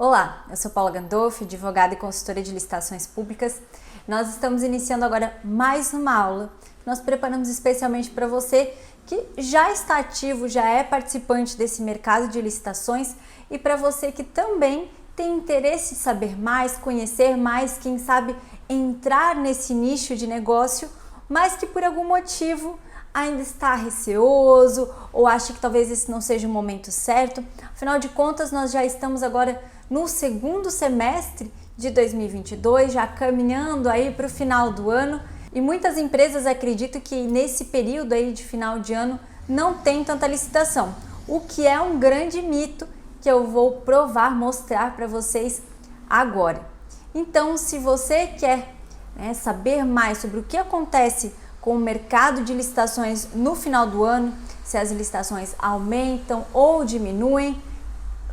Olá, eu sou Paula Gandolfi, advogada e consultora de licitações públicas. Nós estamos iniciando agora mais uma aula. Nós preparamos especialmente para você que já está ativo, já é participante desse mercado de licitações e para você que também tem interesse em saber mais, conhecer mais, quem sabe entrar nesse nicho de negócio, mas que por algum motivo ainda está receoso ou acha que talvez esse não seja o momento certo. Afinal de contas, nós já estamos agora no segundo semestre de 2022, já caminhando aí para o final do ano, e muitas empresas acreditam que nesse período aí de final de ano não tem tanta licitação, o que é um grande mito que eu vou provar, mostrar para vocês agora. Então, se você quer saber mais sobre o que acontece com o mercado de licitações no final do ano, se as licitações aumentam ou diminuem,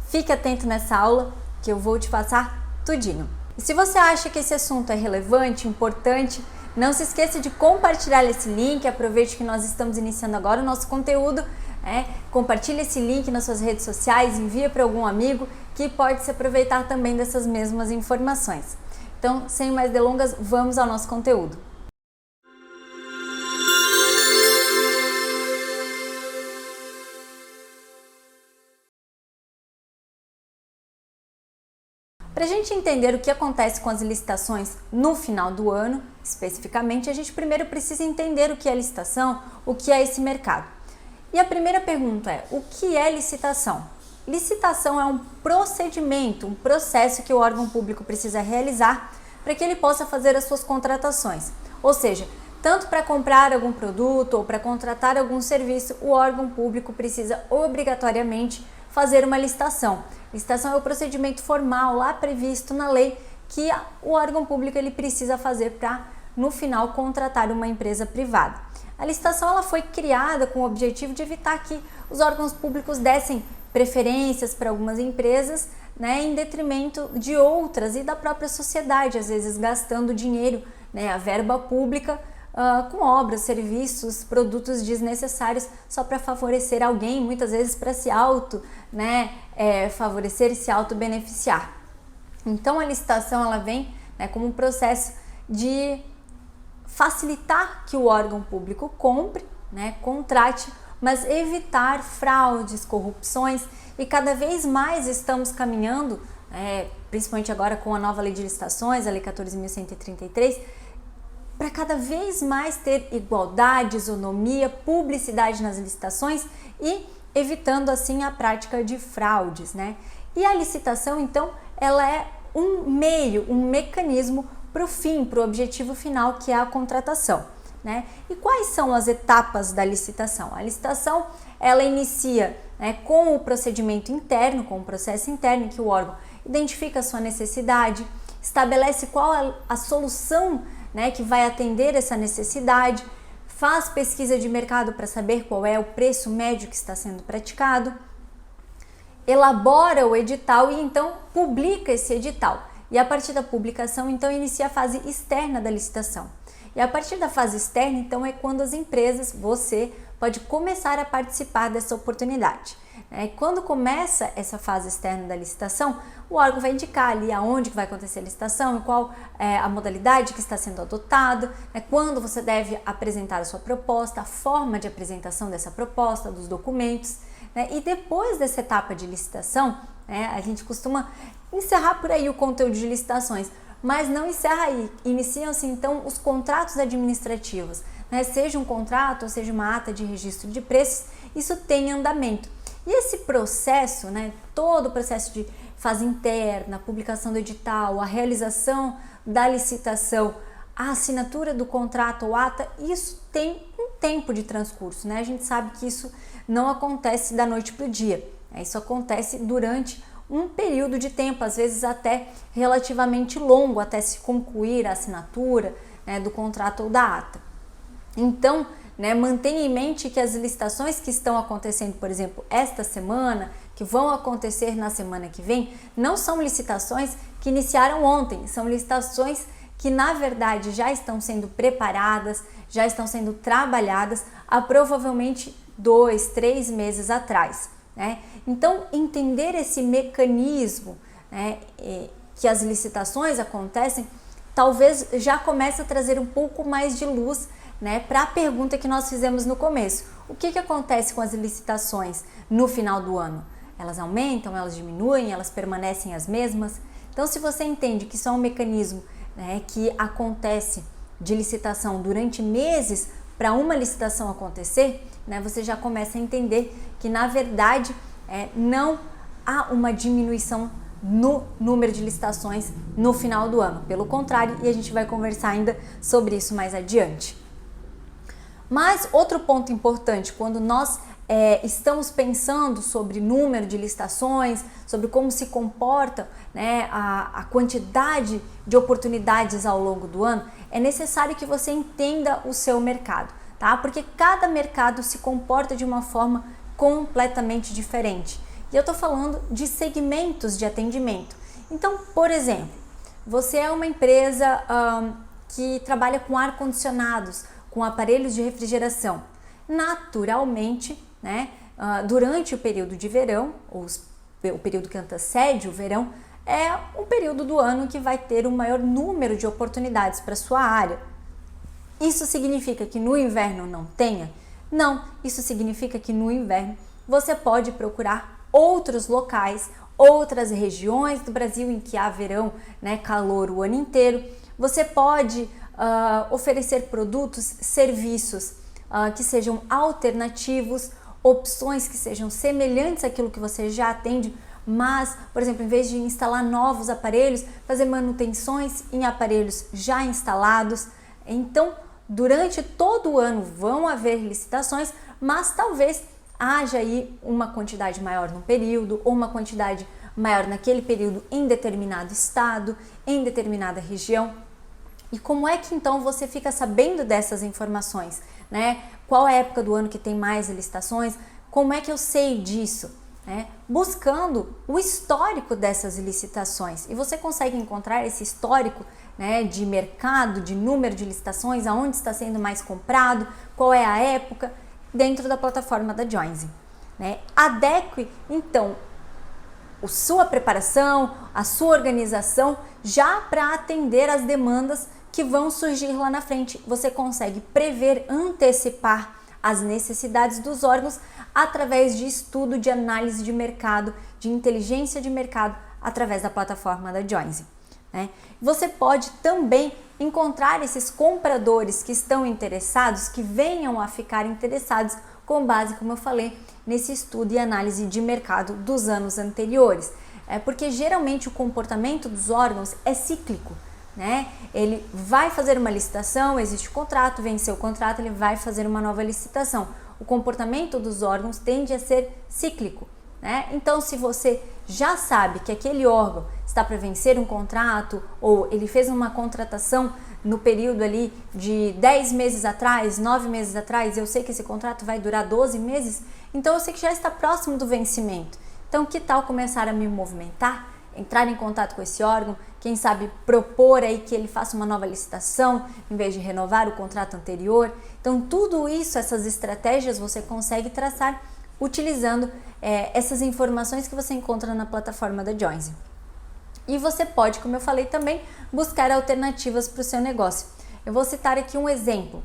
fique atento nessa aula que eu vou te passar tudinho. E se você acha que esse assunto é relevante, importante, não se esqueça de compartilhar esse link, aproveite que nós estamos iniciando agora o nosso conteúdo, compartilhe esse link nas suas redes sociais, envia para algum amigo que pode se aproveitar também dessas mesmas informações. Então, sem mais delongas, vamos ao nosso conteúdo. Para a gente entender o que acontece com as licitações no final do ano, especificamente, a gente primeiro precisa entender o que é licitação, o que é esse mercado. E a primeira pergunta é: o que é licitação? Licitação é um procedimento, um processo que o órgão público precisa realizar para que ele possa fazer as suas contratações. Ou seja, tanto para comprar algum produto ou para contratar algum serviço, o órgão público precisa obrigatoriamente fazer uma licitação. Licitação é o procedimento formal lá previsto na lei que o órgão público ele precisa fazer para, no final, contratar uma empresa privada. A licitação ela foi criada com o objetivo de evitar que os órgãos públicos dessem preferências para algumas empresas, em detrimento de outras e da própria sociedade, às vezes gastando dinheiro, a verba pública, com obras, serviços, produtos desnecessários só para favorecer alguém, muitas vezes para se favorecer e se auto-beneficiar. Então a licitação ela vem como um processo de facilitar que o órgão público compre, contrate, mas evitar fraudes, corrupções, e cada vez mais estamos caminhando, principalmente agora com a nova lei de licitações, a lei 14.133, para cada vez mais ter igualdade, isonomia, publicidade nas licitações e evitando assim a prática de fraudes, E a licitação, então, ela é um meio, um mecanismo para o fim, para o objetivo final, que é a contratação, E quais são as etapas da licitação? A licitação, ela inicia com o procedimento interno, com o processo interno, em que o órgão identifica a sua necessidade, estabelece qual a solução que vai atender essa necessidade, faz pesquisa de mercado para saber qual é o preço médio que está sendo praticado, elabora o edital e então publica esse edital. E a partir da publicação, então, inicia a fase externa da licitação. E a partir da fase externa, então, é quando as empresas, você, pode começar a participar dessa oportunidade. Quando começa essa fase externa da licitação, o órgão vai indicar ali aonde vai acontecer a licitação e qual é a modalidade que está sendo adotada, quando você deve apresentar a sua proposta, a forma de apresentação dessa proposta, dos documentos. E depois dessa etapa de licitação, a gente costuma encerrar por aí o conteúdo de licitações, mas não encerra aí. Iniciam-se então os contratos administrativos, seja um contrato ou seja uma ata de registro de preços, isso tem andamento. E esse processo, todo o processo de fase interna, a publicação do edital, a realização da licitação, a assinatura do contrato ou ata, isso tem um tempo de transcurso, A gente sabe que isso não acontece da noite para o dia, Isso acontece durante um período de tempo, às vezes até relativamente longo, até se concluir a assinatura do contrato ou da ata. Então, mantenha em mente que as licitações que estão acontecendo, por exemplo, esta semana, que vão acontecer na semana que vem, não são licitações que iniciaram ontem, são licitações que na verdade já estão sendo preparadas, já estão sendo trabalhadas há provavelmente 2, 3 meses atrás. Então, entender esse mecanismo né, que as licitações acontecem, talvez já comece a trazer um pouco mais de luz, né, para a pergunta que nós fizemos no começo. O que acontece com as licitações no final do ano? Elas aumentam, elas diminuem, elas permanecem as mesmas? Então, se você entende que isso é um mecanismo, né, que acontece de licitação durante meses para uma licitação acontecer, né, você já começa a entender que, na verdade, não há uma diminuição no número de licitações no final do ano. Pelo contrário, e a gente vai conversar ainda sobre isso mais adiante. Mas outro ponto importante, quando nós estamos pensando sobre número de licitações, sobre como se comporta, né, a quantidade de oportunidades ao longo do ano, é necessário que você entenda o seu mercado, tá? Porque cada mercado se comporta de uma forma completamente diferente. E eu estou falando de segmentos de atendimento. Então, por exemplo, você é uma empresa que trabalha com ar-condicionados, com aparelhos de refrigeração. Naturalmente, né, durante o período de verão, ou o período que antecede o verão, é um período do ano que vai ter o maior número de oportunidades para sua área. Isso significa que no inverno não tenha? Não, isso significa que no inverno você pode procurar outros locais, outras regiões do Brasil em que há verão, né, calor o ano inteiro. Você pode oferecer produtos, serviços que sejam alternativos, opções que sejam semelhantes àquilo que você já atende, mas, por exemplo, em vez de instalar novos aparelhos, fazer manutenções em aparelhos já instalados. Então, durante todo o ano vão haver licitações, mas talvez haja aí uma quantidade maior no período ou uma quantidade maior naquele período em determinado estado, em determinada região. E como é que então você fica sabendo dessas informações, né? Qual é a época do ano que tem mais licitações? Como é que eu sei disso? Buscando o histórico dessas licitações. E você consegue encontrar esse histórico, né, de mercado, de número de licitações, aonde está sendo mais comprado, qual é a época, dentro da plataforma da Joinzy, né? Adeque, então, a sua preparação, a sua organização já para atender as demandas que vão surgir lá na frente. Você consegue prever, antecipar as necessidades dos órgãos através de estudo, de análise de mercado, de inteligência de mercado, através da plataforma da Joinzy, né? Você pode também encontrar esses compradores que estão interessados, que venham a ficar interessados com base, como eu falei, nesse estudo e análise de mercado dos anos anteriores. Porque geralmente o comportamento dos órgãos é cíclico, né? Ele vai fazer uma licitação, existe o contrato, venceu o contrato, ele vai fazer uma nova licitação. O comportamento dos órgãos tende a ser cíclico, né? Então, se você já sabe que aquele órgão está para vencer um contrato, ou ele fez uma contratação no período ali de 10 meses atrás, 9 meses atrás, eu sei que esse contrato vai durar 12 meses, então eu sei que já está próximo do vencimento. Então, que tal começar a me movimentar, entrar em contato com esse órgão, quem sabe propor aí que ele faça uma nova licitação, em vez de renovar o contrato anterior. Então, tudo isso, essas estratégias você consegue traçar utilizando essas informações que você encontra na plataforma da Joinzy. E você pode, como eu falei também, buscar alternativas para o seu negócio. Eu vou citar aqui um exemplo,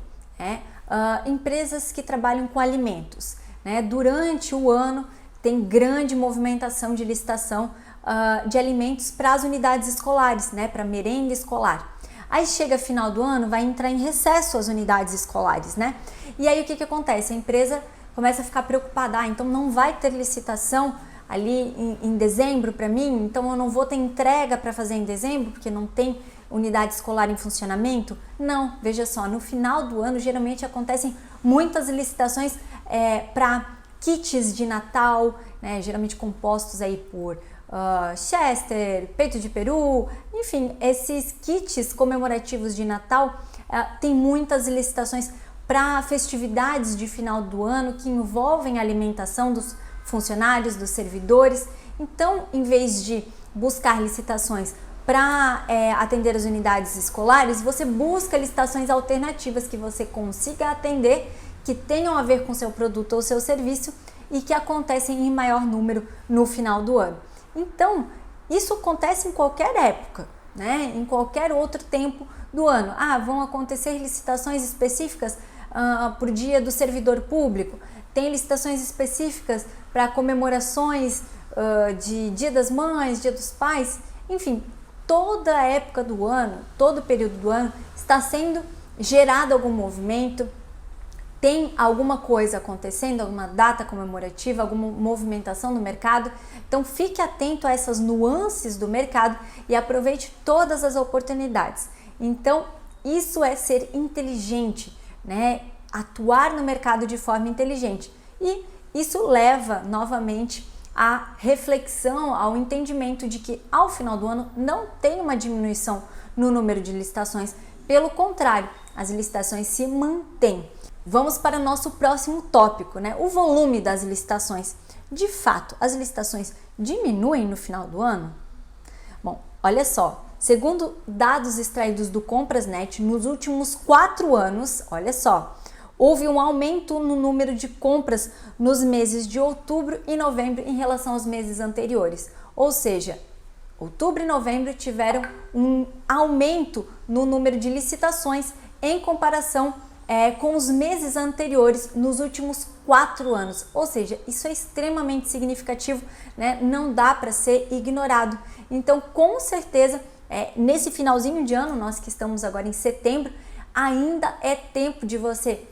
empresas que trabalham com alimentos, né? Durante o ano tem grande movimentação de licitação de alimentos para as unidades escolares, né? Para merenda escolar. Aí chega final do ano, vai entrar em recesso as unidades escolares, né? E aí o que acontece? A empresa começa a ficar preocupada, então não vai ter licitação ali em dezembro para mim, então eu não vou ter entrega para fazer em dezembro, porque não tem unidade escolar em funcionamento? Não, veja só, no final do ano geralmente acontecem muitas licitações para kits de Natal, né, geralmente compostos aí por Chester, peito de peru, enfim, esses kits comemorativos de Natal, tem muitas licitações para festividades de final do ano que envolvem a alimentação dos funcionários, dos servidores. Então, em vez de buscar licitações para atender as unidades escolares, você busca licitações alternativas que você consiga atender, que tenham a ver com seu produto ou seu serviço e que acontecem em maior número no final do ano. Então, isso acontece em qualquer época, né? Em qualquer outro tempo do ano. Vão acontecer licitações específicas por dia do servidor público, tem licitações específicas para comemorações de Dia das Mães, Dia dos Pais, enfim, toda a época do ano, todo o período do ano está sendo gerado algum movimento, tem alguma coisa acontecendo, alguma data comemorativa, alguma movimentação no mercado. Então fique atento a essas nuances do mercado e aproveite todas as oportunidades. Então isso é ser inteligente, né? Atuar no mercado de forma inteligente. E isso leva novamente à reflexão, ao entendimento de que ao final do ano não tem uma diminuição no número de licitações, pelo contrário, as licitações se mantêm. Vamos para o nosso próximo tópico, né? O volume das licitações. De fato, as licitações diminuem no final do ano? Bom, olha só, segundo dados extraídos do Comprasnet, nos últimos 4 anos, olha só, houve um aumento no número de compras nos meses de outubro e novembro em relação aos meses anteriores. Ou seja, outubro e novembro tiveram um aumento no número de licitações em comparação com os meses anteriores nos últimos 4 anos. Ou seja, isso é extremamente significativo, né? Não dá para ser ignorado. Então, com certeza, nesse finalzinho de ano, nós que estamos agora em setembro, ainda é tempo de você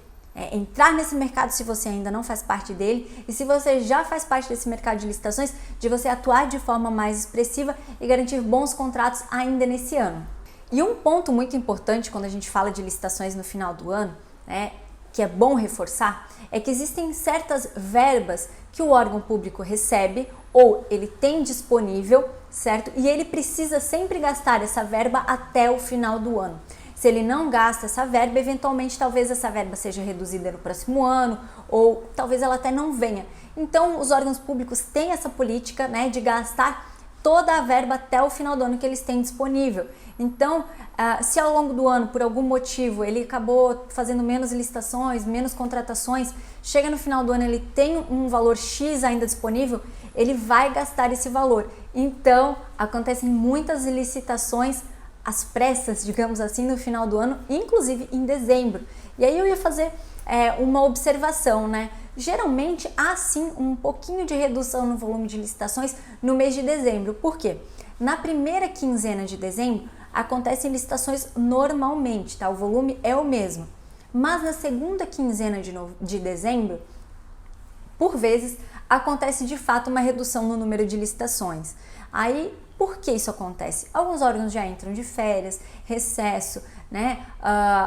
entrar nesse mercado se você ainda não faz parte dele, e se você já faz parte desse mercado de licitações, de você atuar de forma mais expressiva e garantir bons contratos ainda nesse ano. E um ponto muito importante quando a gente fala de licitações no final do ano, né, que é bom reforçar, é que existem certas verbas que o órgão público recebe ou ele tem disponível, certo? E ele precisa sempre gastar essa verba até o final do ano. Se ele não gasta essa verba, eventualmente talvez essa verba seja reduzida no próximo ano ou talvez ela até não venha. Então os órgãos públicos têm essa política, né, de gastar toda a verba até o final do ano que eles têm disponível. Então, se ao longo do ano, por algum motivo, ele acabou fazendo menos licitações, menos contratações, chega no final do ano ele tem um valor X ainda disponível, ele vai gastar esse valor. Então, acontecem muitas licitações às pressas, digamos assim, no final do ano, inclusive em dezembro. E aí eu ia fazer uma observação, né? Geralmente há sim um pouquinho de redução no volume de licitações no mês de dezembro. Por quê? Na primeira quinzena de dezembro acontecem licitações normalmente, tá? O volume é o mesmo. Mas na segunda quinzena de dezembro, por vezes, acontece de fato uma redução no número de licitações. Aí, por que isso acontece? Alguns órgãos já entram de férias, recesso, né?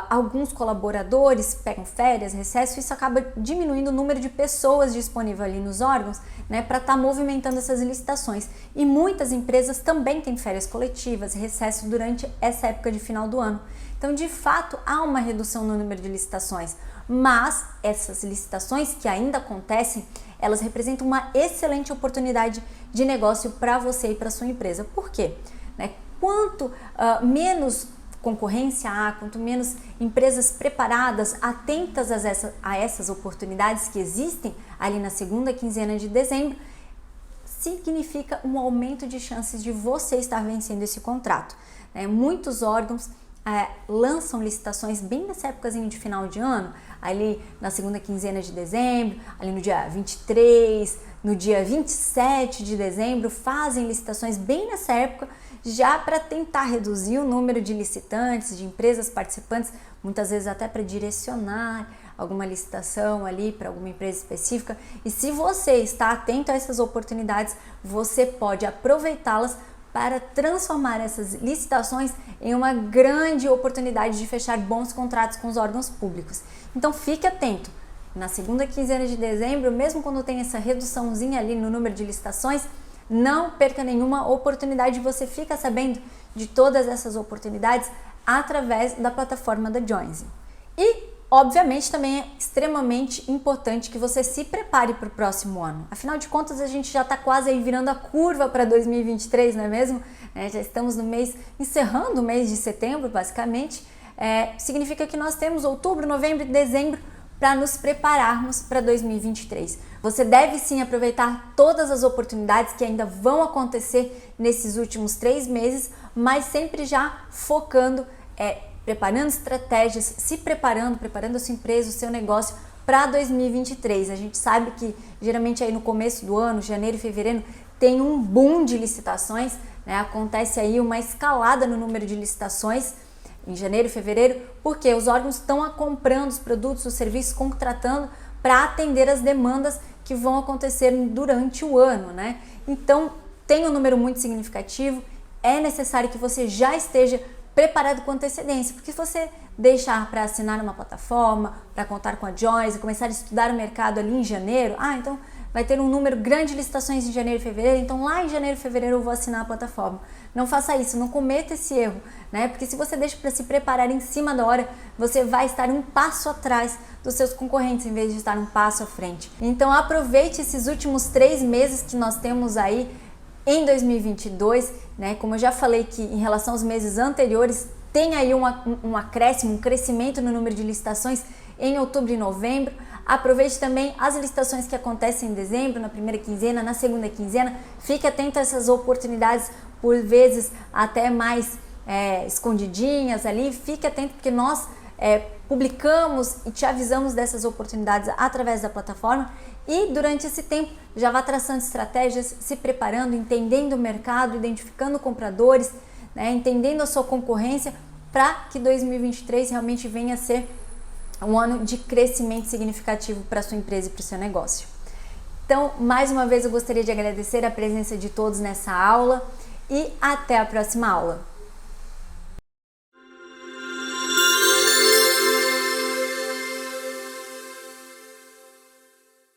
Alguns colaboradores pegam férias, recesso, isso acaba diminuindo o número de pessoas disponíveis ali nos órgãos, né, para estar movimentando essas licitações. E muitas empresas também têm férias coletivas, recesso durante essa época de final do ano. Então, de fato, há uma redução no número de licitações, mas essas licitações que ainda acontecem, elas representam uma excelente oportunidade de negócio para você e para sua empresa. Por quê? Né? Quanto menos concorrência há, quanto menos empresas preparadas, atentas a essas oportunidades que existem ali na segunda quinzena de dezembro, significa um aumento de chances de você estar vencendo esse contrato. Muitos órgãos lançam licitações bem nessa épocazinha de final de ano, ali na segunda quinzena de dezembro, ali no dia 23, no dia 27 de dezembro, fazem licitações bem nessa época, já para tentar reduzir o número de licitantes, de empresas participantes, muitas vezes até para direcionar alguma licitação ali para alguma empresa específica. E se você está atento a essas oportunidades, você pode aproveitá-las para transformar essas licitações em uma grande oportunidade de fechar bons contratos com os órgãos públicos. Então fique atento, na segunda quinzena de dezembro, mesmo quando tem essa reduçãozinha ali no número de licitações, não perca nenhuma oportunidade, você fica sabendo de todas essas oportunidades através da plataforma da Joinzy. E, obviamente, também é extremamente importante que você se prepare para o próximo ano. Afinal de contas, a gente já está quase aí virando a curva para 2023, não é mesmo? Já estamos no mês, encerrando o mês de setembro, basicamente. Significa que nós temos outubro, novembro e dezembro para nos prepararmos para 2023. Você deve sim aproveitar todas as oportunidades que ainda vão acontecer nesses últimos 3 meses, mas sempre já focando, preparando estratégias, se preparando a sua empresa, o seu negócio para 2023. A gente sabe que geralmente aí no começo do ano, janeiro e fevereiro, tem um boom de licitações, né? Acontece aí uma escalada no número de licitações em janeiro e fevereiro, porque os órgãos estão comprando os produtos, os serviços, contratando para atender as demandas que vão acontecer durante o ano, né? Então, tem um número muito significativo, é necessário que você já esteja preparado com antecedência, porque se você deixar para assinar uma plataforma, para contar com a Joyce, começar a estudar o mercado ali em janeiro, então vai ter um número grande de licitações em janeiro e fevereiro, então lá em janeiro e fevereiro eu vou assinar a plataforma. Não faça isso, não cometa esse erro, né? Porque se você deixa para se preparar em cima da hora, você vai estar um passo atrás dos seus concorrentes em vez de estar um passo à frente. Então aproveite esses últimos 3 meses que nós temos aí em 2022, né? Como eu já falei que em relação aos meses anteriores, tem aí um acréscimo, um crescimento no número de licitações em outubro e novembro. Aproveite também as licitações que acontecem em dezembro, na primeira quinzena, na segunda quinzena. Fique atento a essas oportunidades, por vezes até mais escondidinhas ali. Fique atento porque nós publicamos e te avisamos dessas oportunidades através da plataforma. E durante esse tempo já vá traçando estratégias, se preparando, entendendo o mercado, identificando compradores, né, entendendo a sua concorrência, para que 2023 realmente venha a ser um ano de crescimento significativo para a sua empresa e para o seu negócio. Então, mais uma vez eu gostaria de agradecer a presença de todos nessa aula e até a próxima aula.